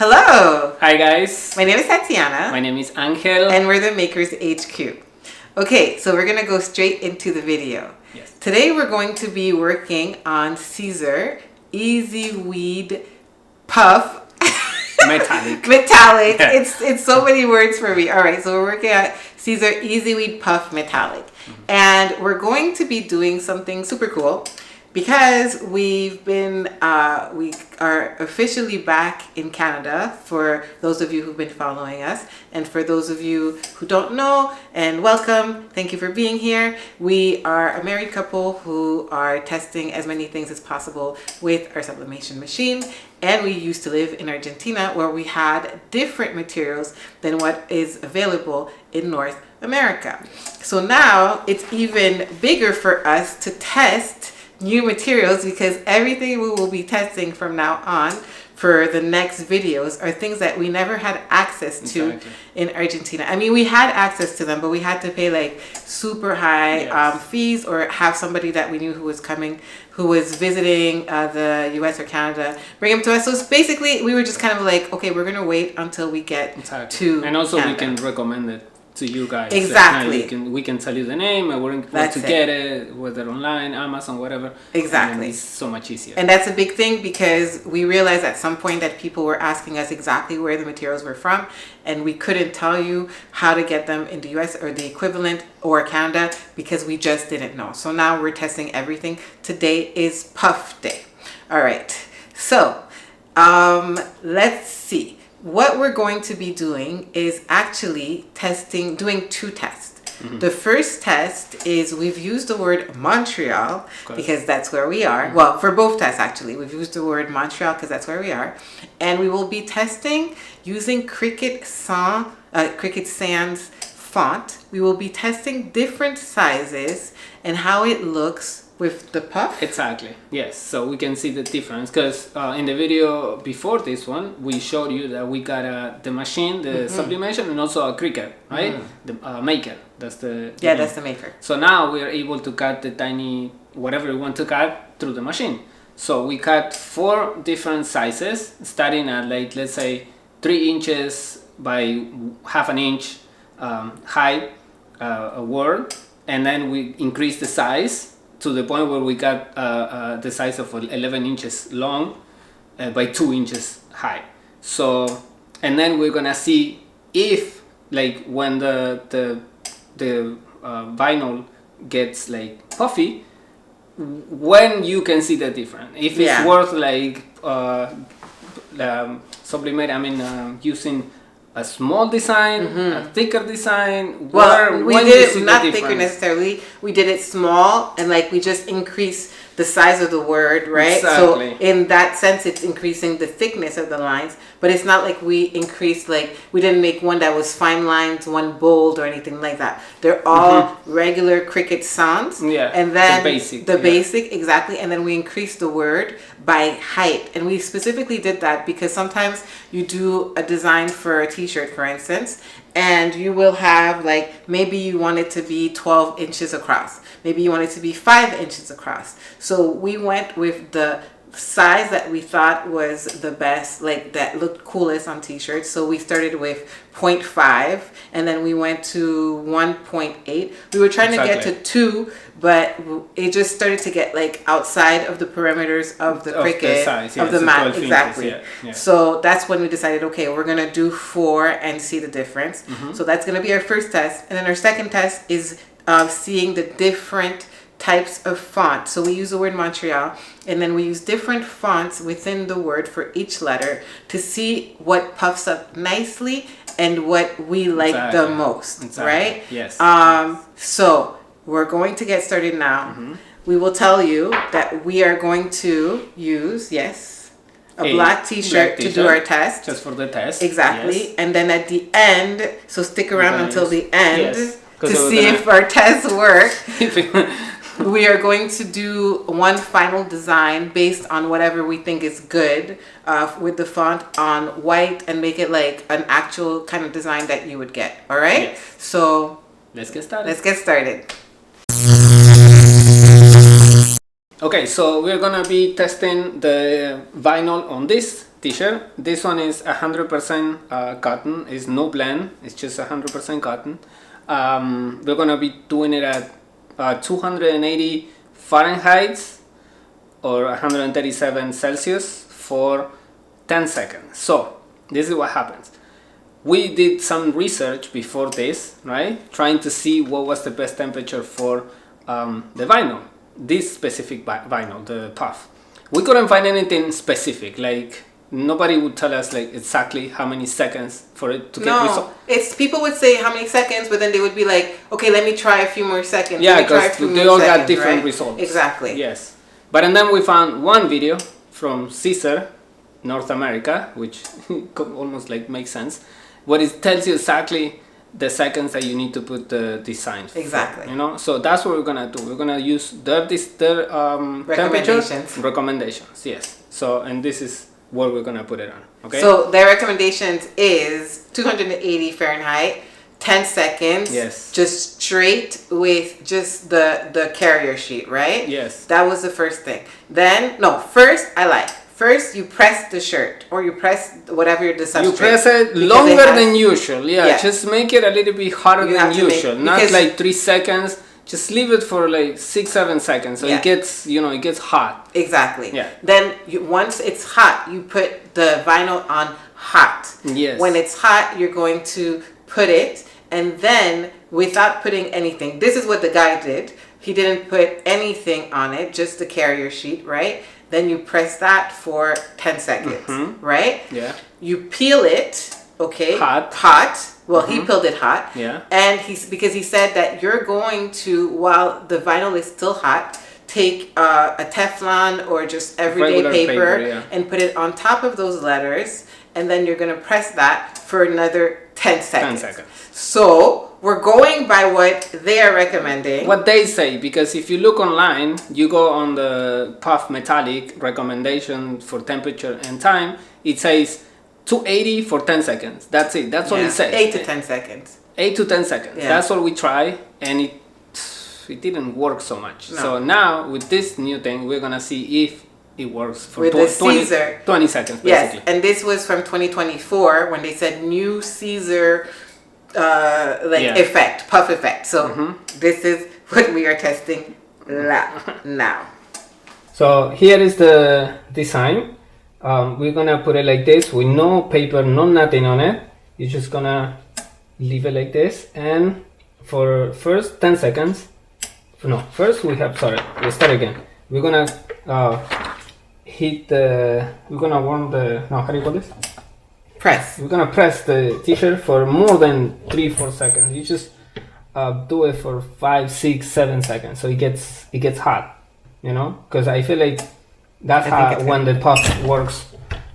Hello! Hi guys! My name is Tatiana. My name is Angel. And we're the Makers HQ. Okay, so we're going to go straight into the video. Yes. Today we're going to be working on Siser Easyweed Puff. Metallic. Metallic. It's so many words for me. Alright, so we're working on Siser Easyweed Puff Metallic. And we're going to be doing something super cool. Because we are officially back in Canada, for those of you who've been following us, and for those of you who don't know, and welcome, thank you for being here. We are a married couple who are testing as many things as possible with our sublimation machine, and we used to live in Argentina, where we had different materials than what is available in North America. So now it's even bigger for us to test new materials, because everything we will be testing from now on for the next videos are things that we never had access to in Argentina. I mean, we had access to them, but we had to pay like super high fees, or have somebody that we knew who was coming, who was visiting the US or Canada, bring them to us. So it's basically, we were just kind of like, okay, we're gonna wait until we get to and also Canada. We can recommend it to you guys. Exactly. We can tell you the name and where to get it, whether online, Amazon, whatever. Exactly. And it's so much easier. And that's a big thing, because we realized at some point that people were asking us exactly where the materials were from, and we couldn't tell you how to get them in the US or the equivalent or Canada, because we just didn't know. So now we're testing everything. Today is Puff Day. All right. So let's see. What we're going to be doing is actually doing two tests. Mm-hmm. The first test is, we've used the word Montreal because that's where we are. Mm-hmm. Well, for both tests actually, we've used the word Montreal because that's where we are. And we will be testing using Cricut Sans font. We will be testing different sizes and how it looks with the puff. Exactly, yes. So we can see the difference, because in the video before this one, we showed you that we got the machine, the sublimation, and also a Cricut, right? The maker. That's the that's the maker. So now we are able to cut the tiny whatever we want to cut through the machine. So we cut 4 different sizes, starting at, like, let's say 3 inches by half an inch high, a word, and then we increase the size to the point where we got the size of 11 inches long by 2 inches high. So, and then we're gonna see if, like, when the vinyl gets like puffy, when you can see the difference. If it's worth like sublimate, I mean using a small design, a thicker design. Well, we did it not thicker necessarily. We did it small, and like we just increased the size of the word, right? Exactly. So in that sense, it's increasing the thickness of the lines, but it's not like we increased, like we didn't make one that was fine lines, one bold or anything like that. They're all regular Cricut Sans. Yeah. And then the basic, exactly. And then we increased the word by height. And we specifically did that because sometimes you do a design for a t-shirt, for instance, and you will have, like, maybe you want it to be 12 inches across. Maybe you want it to be 5 inches across. So we went with the size that we thought was the best, like that looked coolest on t-shirts. So we started with 0.5, and then we went to 1.8. We were trying to get to 2, but it just started to get like outside of the perimeters of the Cricut, of the mat. Exactly. So that's when we decided, okay, we're gonna do 4 and see the difference. So that's gonna be our first test, and then our second test is seeing the different types of font. So we use the word Montreal, and then we use different fonts within the word for each letter to see what puffs up nicely and what we like the most, right? Yes. So we're going to get started now. We will tell you that we are going to use, a black t-shirt to do our test. Just for the test. Exactly. Yes. And then at the end, so stick around until the end to see if our tests work. We are going to do one final design based on whatever we think is good with the font on white, and make it like an actual kind of design that you would get. All right? Yes. So let's get started. Okay, so we're gonna be testing the vinyl on this t-shirt. This one is 100% cotton. It's no blend. It's just 100% cotton. We're gonna be doing it at 280 Fahrenheit or 137 Celsius for 10 seconds. So this is what happens. We did some research before this, right? Trying to see what was the best temperature for the vinyl, this specific vinyl, the puff. We couldn't find anything specific, like nobody would tell us like exactly how many seconds for it to get result. It's people would say how many seconds, but then they would be like, okay, let me try a few more seconds. Yeah, because they all got different results. Exactly. Yes. But and then we found one video from Siser, North America, which almost like makes sense, where it tells you exactly the seconds that you need to put the design for, exactly. you know. So that's what we're gonna do. We're gonna use their recommendations. Yes. So and this is what we're gonna put it on. Okay. So their recommendations is 280 Fahrenheit, 10 seconds. Yes. Just straight with just the carrier sheet, right? Yes. That was the first thing. Then First, you press the shirt, or you press whatever the substrate. You press it longer than usual. Yeah, just make it a little bit harder than usual. Not like 3 seconds. Just leave it for like 6-7 seconds, so it gets, it gets hot. Exactly. Yeah. Then once it's hot, you put the vinyl on hot. Yes. When it's hot, you're going to put it, and then without putting anything, this is what the guy did. He didn't put anything on it, just the carrier sheet, right? Then you press that for 10 seconds, right? Yeah. You peel it, okay? Hot. Well, he peeled it hot. Yeah. And because he said that you're going to, while the vinyl is still hot, take a Teflon or just everyday paper and put it on top of those letters, and then you're going to press that for another 10 seconds. 10 seconds. So we're going by what they are recommending. What they say, because if you look online, you go on the Puff Metallic recommendation for temperature and time, it says 280 for 10 seconds. That's it. That's all it says. 8 to 10 seconds. 8 to 10 seconds. Yeah. That's what we try, and it didn't work so much. No. So now with this new thing, we're gonna see if it works for 20 seconds, basically. Yes, and this was from 2024 when they said new Siser effect, puff effect. So this is what we are testing now. So here is the design. We're gonna put it like this with no paper, no nothing on it. You're just gonna leave it like this, and for first 10 seconds. No, first we'll start again. We're gonna we're gonna warm how do you call this? Press. We're gonna press the t-shirt for more than 3-4 seconds. You just do it for 5, 6, 7 seconds, so it gets hot, because I feel like that's when the puff works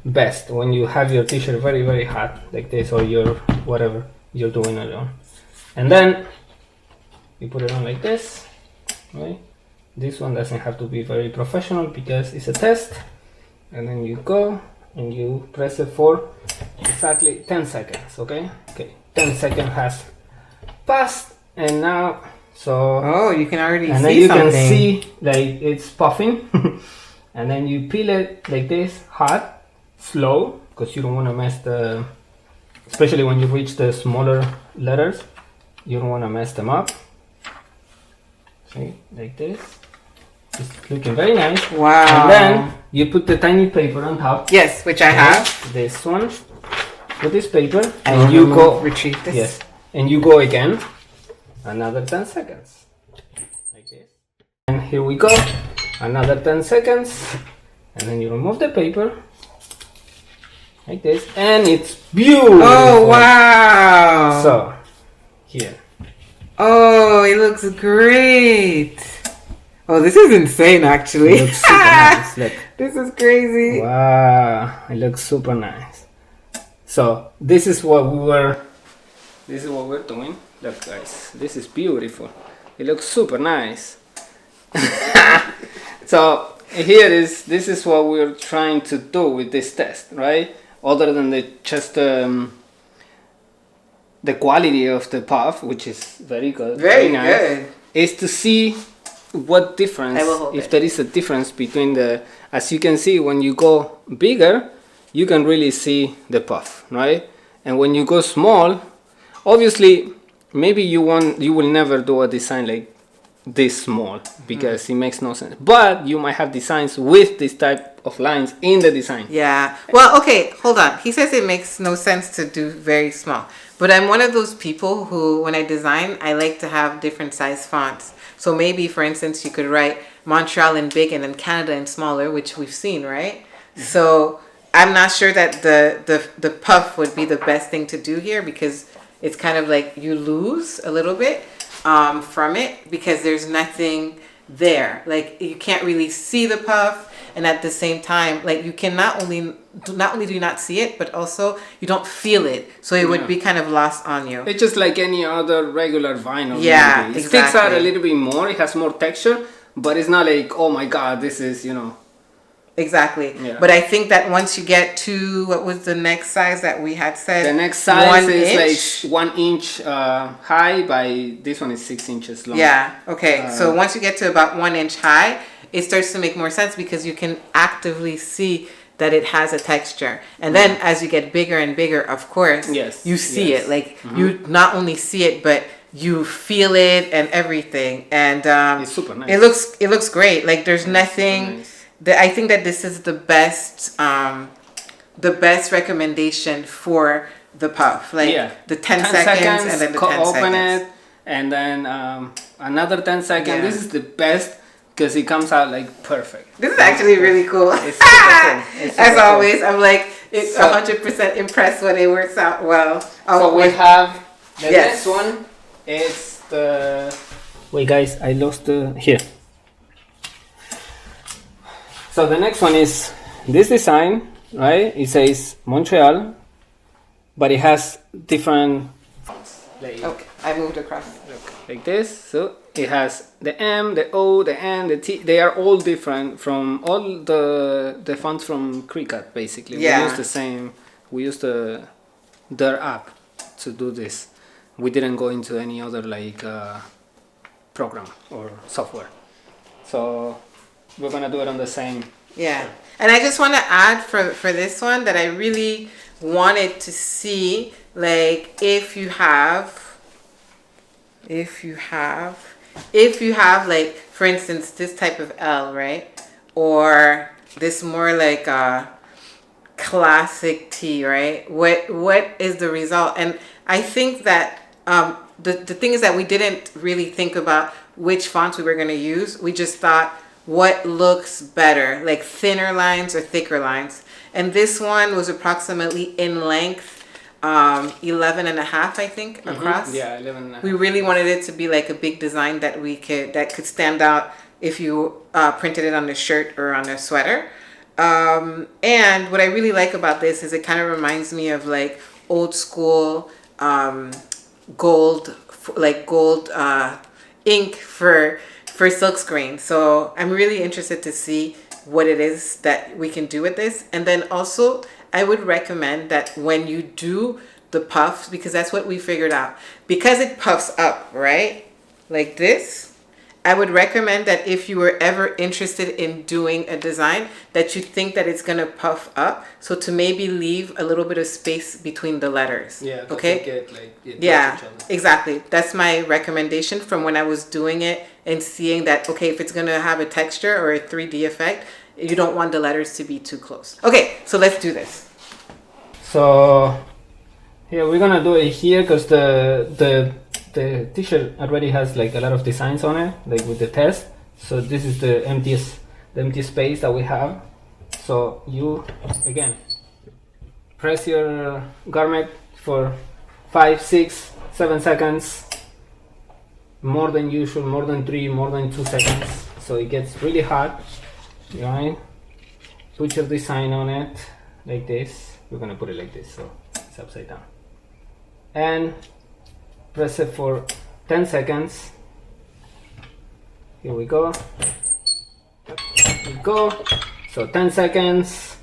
best, when you have your t-shirt very, very hot like this, or your whatever you're doing it on. And then you put it on like this, right? This one doesn't have to be very professional because it's a test. And then you go and you press it for exactly 10 seconds, okay? 10 seconds has passed, and now, you can already see something. And then you can see like it's puffing. And then you peel it like this, hot, slow, because you don't want to mess especially when you reach the smaller letters, you don't want to mess them up. See, like this. It's looking very nice. Wow. And then you put the tiny paper on top. Yes, which I have. This one. Put this paper and you go retrieve this. Yes. And you go again. Another 10 seconds. Like this. And here we go. Another 10 seconds. And then you remove the paper. Like this. And it's beautiful. Oh wow. So here. Oh, it looks great. Oh, this is insane, actually. It looks super nice. Look. This is crazy. Wow, it looks super nice. So this is what we're doing. Look, guys, this is beautiful. It looks super nice. So this is what we're trying to do with this test, right? Other than the quality of the puff, which is very good, very nice, good, is to see what difference, if there is a difference between as you can see, when you go bigger, you can really see the puff, right? And when you go small, obviously, maybe you will never do a design like this small because it makes no sense. But you might have designs with this type of lines in the design. Yeah. Well, okay, hold on. He says it makes no sense to do very small. But I'm one of those people who, when I design, I like to have different size fonts. So maybe, for instance, you could write Montreal in big and then Canada in smaller, which we've seen, right? Mm-hmm. So I'm not sure that the puff would be the best thing to do here because it's kind of like you lose a little bit from it because there's nothing there. Like you can't really see the puff, and at the same time, like you can not only do you not see it, but also you don't feel it. So it would be kind of lost on you. It's just like any other regular vinyl. Yeah, maybe. It exactly. sticks out a little bit more. It has more texture, but it's not like, oh my god, this is, you know. Exactly. Yeah. But I think that once you get to, what was the next size that we had said? The next size is inch? like 1 inch high by, this one is 6 inches long. Yeah. Okay. So once you get to about 1 inch high, it starts to make more sense because you can actively see that it has a texture. And then as you get bigger and bigger, of course, you see it. Like you not only see it, but you feel it and everything. And it's super nice. It looks great. Like there's nothing. I think that this is the best recommendation for the puff. Like the 10 seconds and then the 10 open seconds. it, and then another 10 seconds. Yeah. This is the best because it comes out like perfect. This is actually really cool. It's super cool. It's super As always, cool. I'm like 100% impressed when it works out well. So we have the next one. It's the... Wait guys, I lost the... Here. So the next one is this design, right? It says Montreal, but it has different fonts. Okay, I moved across. Like this. So it has the M, the O, the N, the T. They are all different from all the fonts from Cricut, basically. Yeah. We use the same. We used their app to do this. We didn't go into any other like program or software. So we're gonna do it on the same. Yeah, and I just want to add for this one that I really wanted to see, like if you have like, for instance, this type of L, right, or this more like a classic T, right? What is the result? And I think that the thing is that we didn't really think about which fonts we were going to use. We just thought what looks better, like thinner lines or thicker lines. And this one was approximately in length 11 and a half, I think, across. Yeah, 11 and a half. We really wanted it to be like a big design that could stand out if you printed it on a shirt or on a sweater. And what I really like about this is it kind of reminds me of like old school gold ink for silkscreen. So I'm really interested to see what it is that we can do with this. And then also I would recommend that when you do the puffs, because that's what we figured out, because it puffs up, right? Like this. I would recommend that if you were ever interested in doing a design that you think that it's going to puff up, so to maybe leave a little bit of space between the letters. Yeah. Okay. Yeah, exactly. That's my recommendation from when I was doing it and seeing that, okay, if it's going to have a texture or a 3D effect, you don't want the letters to be too close. Okay, so let's do this. So yeah, we're gonna do it here because the t-shirt already has like a lot of designs on it, like with the test. So this is the empty space that we have. So you again press your garment for 5, 6, 7 seconds, more than usual, more than 3, more than 2 seconds. So it gets really hot, right? Put your design on it like this. We're gonna put it like this, so it's upside down. And press it for 10 seconds. Here we go. Here we go. So 10 seconds.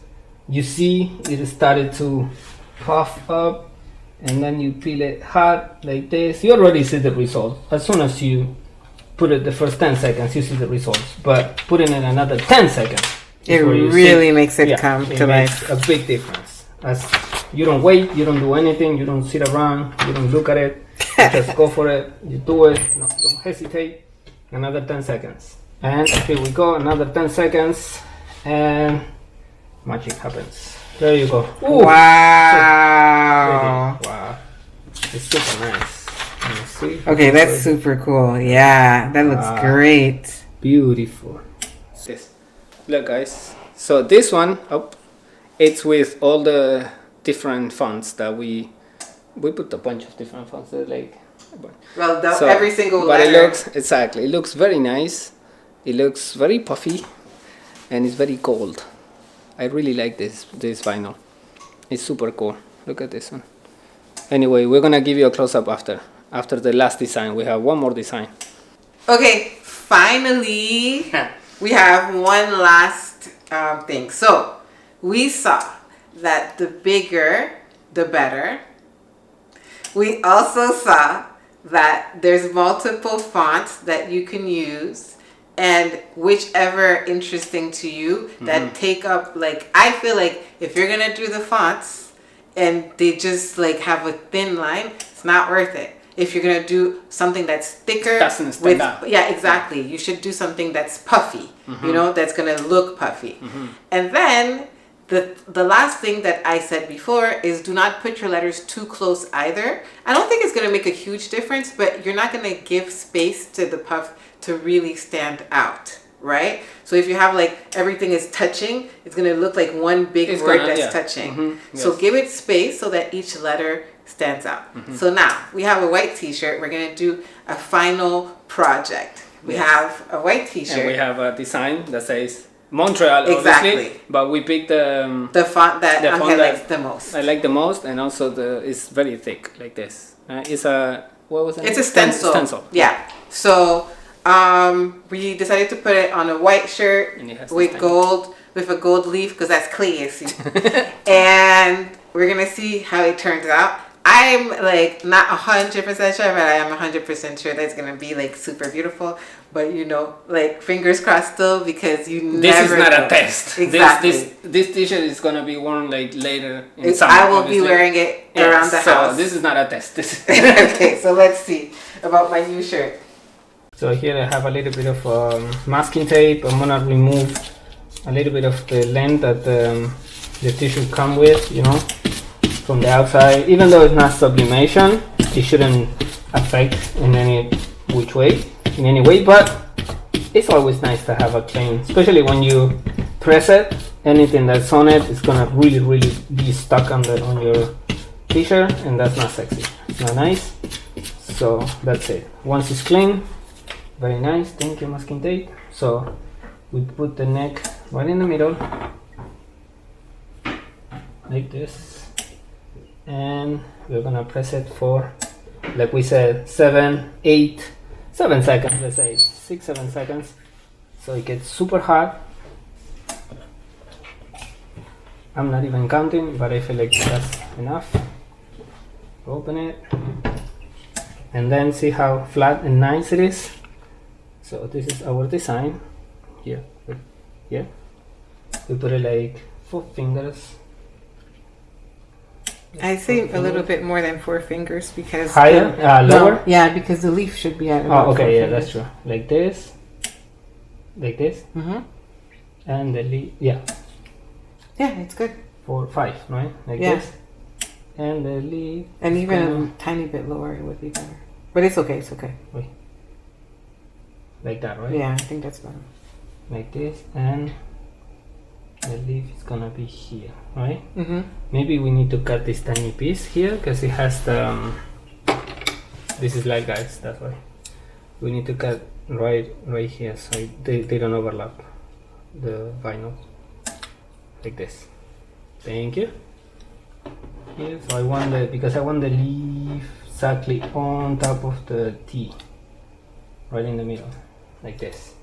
You see it started to puff up, and then you feel it hot like this. You already see the result. As soon as you put it the first 10 seconds, you see the results. But putting in another 10 seconds, It really makes it come to life. A big difference. As you don't wait, you don't do anything, you don't sit around, you don't look at it. You just go for it. You do it. No, don't hesitate. Another 10 seconds. And here we go. Another 10 seconds. And magic happens. There you go. Ooh. Wow. Wow. It's super nice. Let me see. Okay, that's super cool. Yeah, that looks great. Beautiful. This. Look, guys. So this one, it's with all the different fonts that we put a bunch of different fonts there, like. Well, every single letter. But it looks it looks very nice. It looks very puffy, and it's very gold. I really like this vinyl. It's super cool. Look at this one. Anyway, we're gonna give you a close up after the last design. We have one more design. Okay, finally, we have one last thing. So we saw that the bigger, the better. We also saw that there's multiple fonts that you can use, and whichever interesting to you that take up, like, I feel like if you're gonna do the fonts and they just like have a thin line, it's not worth it. If you're gonna do something that's thicker, doesn't stand out. Yeah, exactly. You should do something that's puffy, you know, that's gonna look puffy. And then the last thing that I said before is do not put your letters too close either. I don't think it's going to make a huge difference, but you're not going to give space to the puff to really stand out, right? So if you have like everything is touching, it's going to look like one big word that's touching. Yes. So give it space so that each letter stands out. So now we have a white t-shirt. We're going to do a final project. We have a white t-shirt. And we have a design that says Montreal, obviously, but we picked the font that Angel likes the most. I like the most, and also it's very thick, like this. It's a what was it? It's a stencil. Yeah. So we decided to put it on a white shirt with a gold leaf because that's classy. And we're gonna see how it turns out. I'm like not 100% sure, but I am 100% sure that it's gonna be like super beautiful. But you know, like fingers crossed still, because this is not a test. Exactly. This t-shirt is gonna be worn like later in summer. I will be wearing it around the house. So this is not a test. Okay, so let's see about my new shirt. So here I have a little bit of masking tape. I'm gonna remove a little bit of the length that the t-shirt come with, you know, from the outside. Even though it's not sublimation, it shouldn't affect in any which way. In any way, but it's always nice to have a clean, especially when you press it. Anything that's on it is gonna really be stuck on your t-shirt, and that's not sexy. It's not nice. So that's it. Once it's clean, very nice. Thank you, masking tape. So we put the neck right in the middle, like this, and we're gonna press it for, like we said, 7 seconds, let's say 6-7 seconds, so it gets super hot. I'm not even counting, but I feel like that's enough. Open it, and then see how flat and nice it is. So this is our design. Here, we put it like 4 fingers. I say a little bit more than 4 fingers because higher, lower. No, yeah, because the leaf should be at. Oh, okay, yeah, that's true. Like this, and the leaf, yeah, it's good. 4, 5, right? Like this, and the leaf, and even a tiny bit lower it would be better. But it's okay. It's okay. Wait. Like that, right? Yeah, I think that's better. Like this, and the leaf is gonna be here, right? Maybe we need to cut this tiny piece here because it has the this is light, guys, that's why we need to cut right here so they don't overlap the vinyl, like this. Thank you. Here, so I want the leaf exactly on top of the T, right in the middle, like this.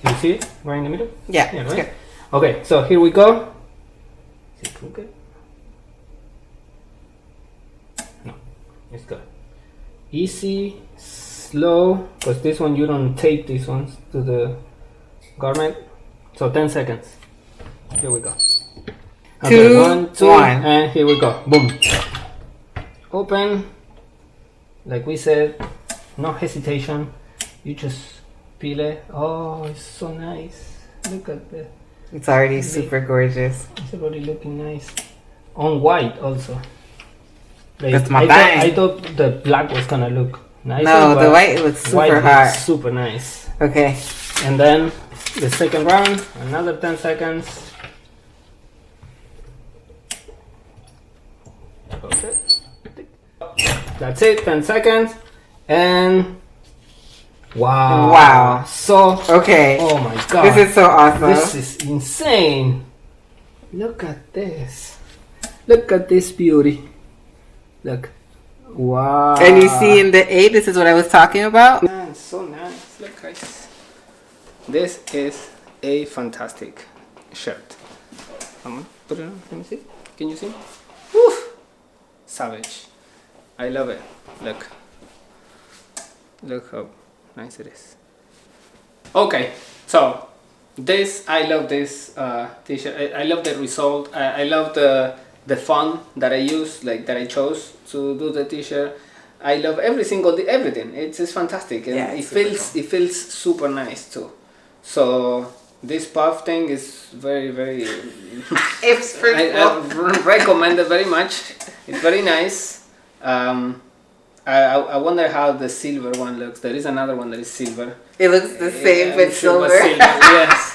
Do you see it right in the middle? Yeah, right? good. Okay, so here we go. Is it crooked? No, it's good. Easy, slow, because this one you don't tape these ones to the garment. So 10 seconds. Here we go. Okay, 2, 1, 2, 1. and here we go. Boom. Open. Like we said, no hesitation. You just peel it. Oh, it's so nice. Look at that. It's already super gorgeous. It's already looking nice. On white also. Like, That's my bang. I thought the black was gonna look nice. No, the white looks super hot. Super nice. Okay. And then the second round, another 10 seconds. Okay. That's it, 10 seconds. And wow. Wow. So, Okay. oh my god. This is so awesome. This is insane. Look at this. Look at this beauty. Look. Wow. And you see in the A, this is what I was talking about. Man, so nice. Look guys. This is a fantastic shirt. Put it on. Let me see. Can you see? Woo! Savage. I love it. Look. Look how nice it is. Okay, so this, I love this t-shirt. I love the result. I love the font that I use, like that I chose to do the t-shirt. I love everything. It's just fantastic, and Yeah, it it feels super nice too. So this puff thing is very It's pretty cool. I recommend it very much. It's very nice. I wonder how the silver one looks. There is another one that is silver. It looks the same, but silver. Yes.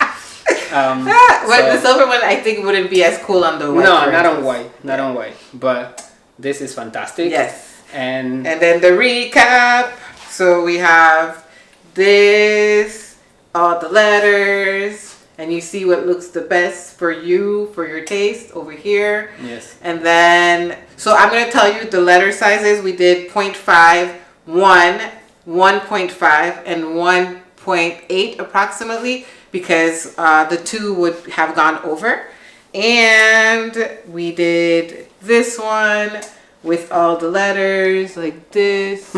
The silver one, I think, wouldn't be as cool on the white. No, not on white. Not on white. But this is fantastic. Yes. And then the recap. So we have this, all the letters, and you see what looks the best for you, for your taste over here. yes. And then, so I'm going to tell you the letter sizes. We did 0.5, 1, 1.5, and 1.8 approximately, because the 2 would have gone over. And we did this one with all the letters like this.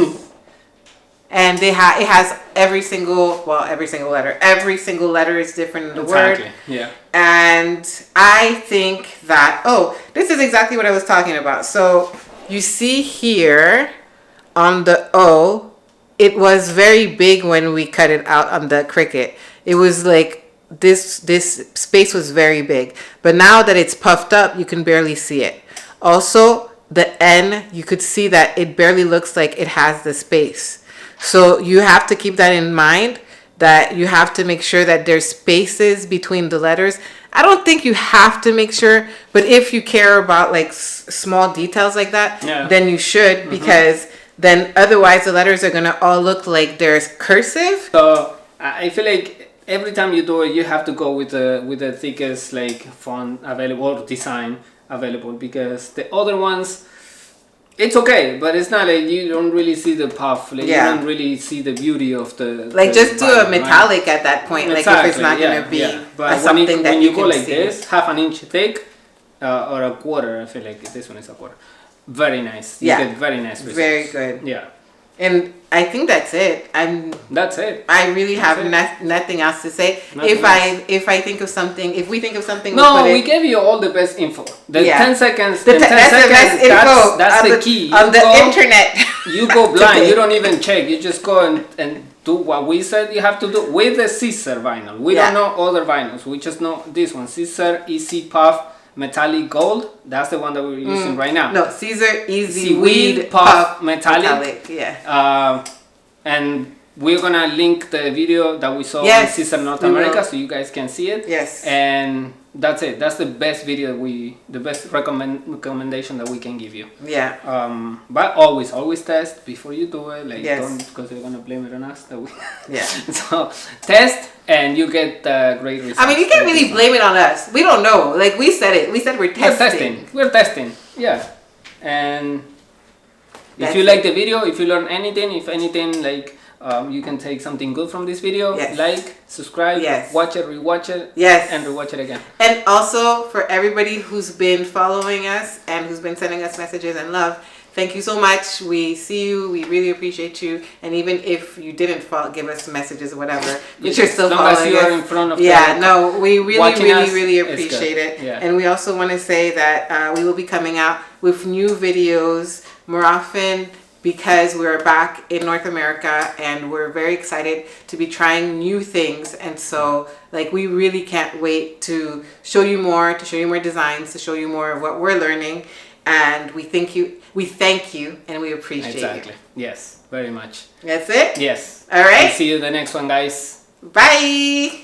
And it has every single letter. Every single letter is different in the Exactly. word. Yeah. And I think that, this is exactly what I was talking about. So you see here on the O, it was very big when we cut it out on the Cricut. It was like this space was very big. But now that it's puffed up, you can barely see it. Also, the N, you could see that it barely looks like it has the space. So you have to keep that in mind, that you have to make sure that there's spaces between the letters. I don't think you have to make sure, but if you care about like small details like that, then you should, because then otherwise the letters are going to all look like there's cursive. So I feel like every time you do it, you have to go with the thickest like font available or design available, because the other ones, it's okay, but it's not like you don't really see the puff. Like you don't really see the beauty of the. Like just do a metallic right? at that point. Exactly, like if it's not gonna be But something when that you you go can like see. this, half an inch thick or a quarter, I feel like this one is a quarter. Very nice. You get very nice results. Very good. Yeah. And I think that's it. That's it. I really have nothing else to say. If I think of something, if we think of something, we gave you all the best info. The 10 seconds. The 10 that's seconds. The best info that's the key. On the internet. You go blind. You don't even check. You just go and do what we said you have to do with the Siser vinyl. We don't know other vinyls. We just know this one. Siser Easy Puff Metallic Gold. That's the one that we're using right now. No, Siser Easyweed Puff Metallic. Yeah. And we're gonna link the video that we saw on Siser North America, so you guys can see it. Yes. And that's it. That's the best video the best recommendation that we can give you. Yeah. But always test before you do it. Like don't, because they're gonna blame it on us. That we. Yeah. So test and you get great results. I mean, you can't really blame it on us. We don't know. Like we said it. We said we're testing. We're testing. Yeah. And if you like the video, if you learn anything, if anything, like you can take something good from this video, like, subscribe, watch it, rewatch it, and rewatch it again. And also for everybody who's been following us and who's been sending us messages and love, thank you so much. We see you. We really appreciate you. And even if you didn't give us messages or whatever, but you're still following us. As long as you are in front of we really appreciate it. Yeah. And we also want to say that we will be coming out with new videos more often, because we're back in North America and we're very excited to be trying new things. And so like we really can't wait to show you more designs, to show you more of what we're learning. And we thank you and we appreciate you. Exactly. Yes, very much. That's it? Yes. All right. See you the next one, guys. Bye.